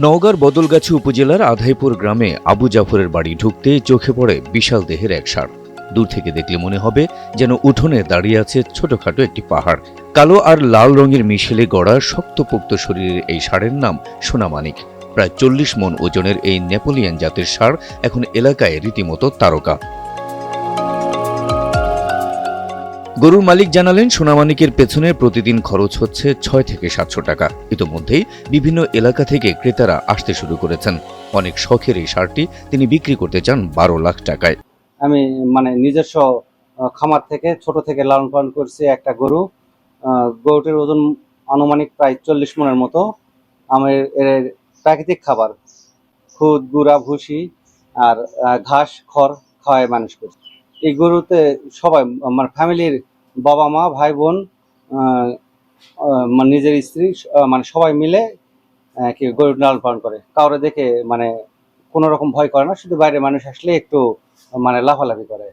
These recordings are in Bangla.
নওগাঁর বদলগাছি উপজেলার আধাইপুর গ্রামে আবু জাফরের বাড়ি ঢুকতে চোখে পড়ে বিশাল দেহের এক ষাঁড়। দূর থেকে দেখলে মনে হবে যেন উঠোনে দাঁড়িয়ে আছে ছোটখাটো একটি পাহাড়। কালো আর লাল রঙের মিশেলে গড়া শক্তপোক্ত শরীরের এই ষাঁড়ের নাম সোনামানিক। প্রায় ৪০ মণ ওজনের এই নেপোলিয়ান জাতের ষাঁড় এখন এলাকায় রীতিমতো তারকা। গরুর মালিক জানালেন, সোনামানিকের পেছনে প্রতিদিন খরচ হচ্ছে ৬ থেকে ৭০০ টাকা। ইতোমধ্যেই বিভিন্ন এলাকা থেকে ক্রেতারা আসতে শুরু করেছেন। অনেক শখের এই ষাঁড়টি তিনি বিক্রি করতে চান ১২ লাখ টাকায়। আমি নিজস্ব খামার থেকে ছোট থেকে লালন পালন করছি একটা গরু। গরুটির ওজন আনুমানিক প্রায় ৪০ মণের মতো। আমি এর প্রাকৃতিক খাবার খুদ, গুঁড়া, ভুসি আর ঘাস খড় খাওয়ায় মানুষ করছি। এই গরুতে সবাই ফ্যামিলির বাবা মা ভাই বোন নিজের স্ত্রী সবাই মিলে কি গরু লালন পালন করে। কাউরে দেখে কোনো রকম ভয় করে না, শুধু বাইরে মানুষ আসলে একটু লাফালাফি করে।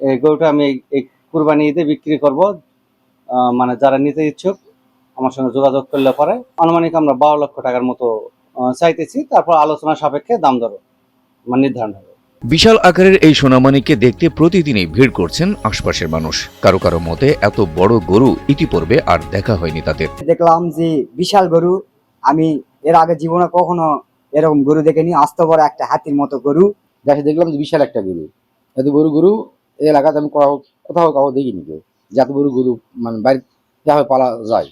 এই গরুটা আমি এই কুরবানি ঈদে বিক্রি করব। যারা নিতে ইচ্ছুক আমার সঙ্গে যোগাযোগ করলে পরে আনুমানিক আমরা ১২ লক্ষ টাকার মতো চাইতেছি। তারপর আলোচনা সাপেক্ষে দাম দর নির্ধারণ হবে। বিশাল আকারের এই সোনামানিককে দেখতে প্রতিদিনই ভিড় করছেন আশপাশের মানুষ। কারো কারো মতে এত বড় গরু ইতিপূর্বে আর দেখা হয়নি তাদের। দেখলাম যে বিশাল গরু, আমি এর আগে জীবনে কখনো এরকম গরু দেখিনি। আস্ত বড় একটা হাতির মতো গরু দেখলাম যে বিশাল একটা গরু। এত বড় গরু এই এলাকাতে আমি কোথাও কাউ দেখিনি কেউ, যে এত বড় গরু বাড়ি যাবে পালা যায়,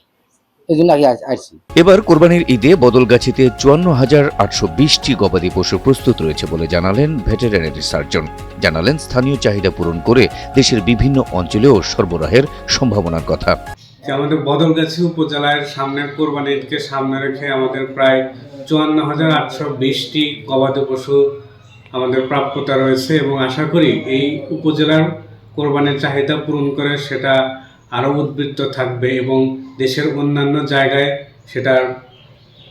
এই জন্য আসছি। এবার কোরবানির ঈদে বদলগাছিতে ৫৪,৮২০টি গবাদি পশু প্রস্তুত রয়েছে বলে জানালেন ভেটেরিনারি সার্জন। জানালেন, স্থানীয় চাহিদা পূরণ করে দেশের বিভিন্ন অঞ্চলেও সরবরাহের সম্ভাবনার কথা। আমাদের বদলগাছি উপজেলার সামনের কোরবানি ঈদকে সামনে রেখে আমাদের প্রায় ৫৪,৮২০টি গবাদি পশু আমাদের প্রাপ্যতা রয়েছে এবং আশা করি এই উপজেলার কোরবানির চাহিদা পূরণ করে সেটা আরও উদ্বৃত্ত থাকবে এবং দেশের অন্যান্য জায়গায় সেটা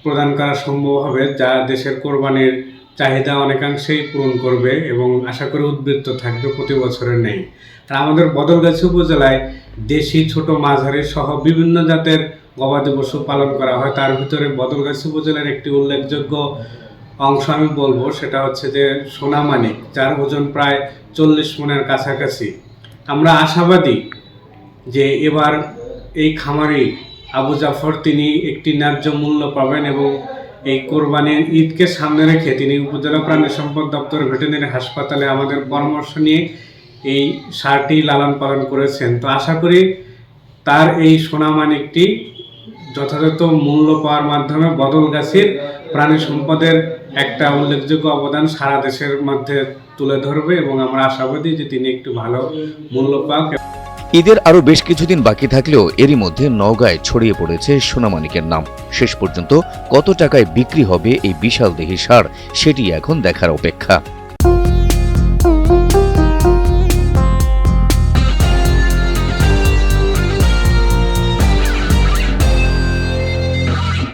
প্রদান করা সম্ভব হবে, যা দেশের কোরবানির চাহিদা অনেকাংশেই পূরণ করবে এবং আশা করি উদ্বৃত্ত থাকবে প্রতি বছরের নেই। আর আমাদের বদলগাছি উপজেলায় দেশি, ছোট, মাঝারি সহ বিভিন্ন জাতের গবাদি পশু পালন করা হয়। তার ভিতরে বদলগাছি উপজেলার একটি উল্লেখযোগ্য অংশ আমি বলবো, সেটা হচ্ছে যে সোনামানিক, যার ওজন প্রায় ৪০ মণের কাছাকাছি। আমরা আশাবাদী যে এবার এই খামারি আবু জাফর তিনি একটি ন্যায্য মূল্য পাবেন এবং এই কোরবানির ঈদকে সামনে রেখে তিনি উপজেলা প্রাণী সম্পদ দপ্তর ভেটেরিনারি হাসপাতালে আমাদের পরামর্শ নিয়ে এই ষাঁড়টি লালন পালন করেছেন। তো আশা করি তার এই সোনামানিকটি যথাযথ মূল্য পাওয়ার মাধ্যমে বদলগাছির প্রাণী সম্পদের একটা উল্লেখযোগ্য অবদান সারা দেশের মধ্যে তুলে ধরবে এবং আমরা আশাবাদী যে তিনি একটু ভালো মূল্য পাক। ঈদের আরও বেশ কিছুদিন বাকি থাকলেও এরই মধ্যে নওগাঁয় ছড়িয়ে পড়েছে সোনামানিকের নাম। শেষ পর্যন্ত কত টাকায় বিক্রি হবে এই বিশাল দেহী ষাঁড়, সেটি এখন দেখার অপেক্ষা।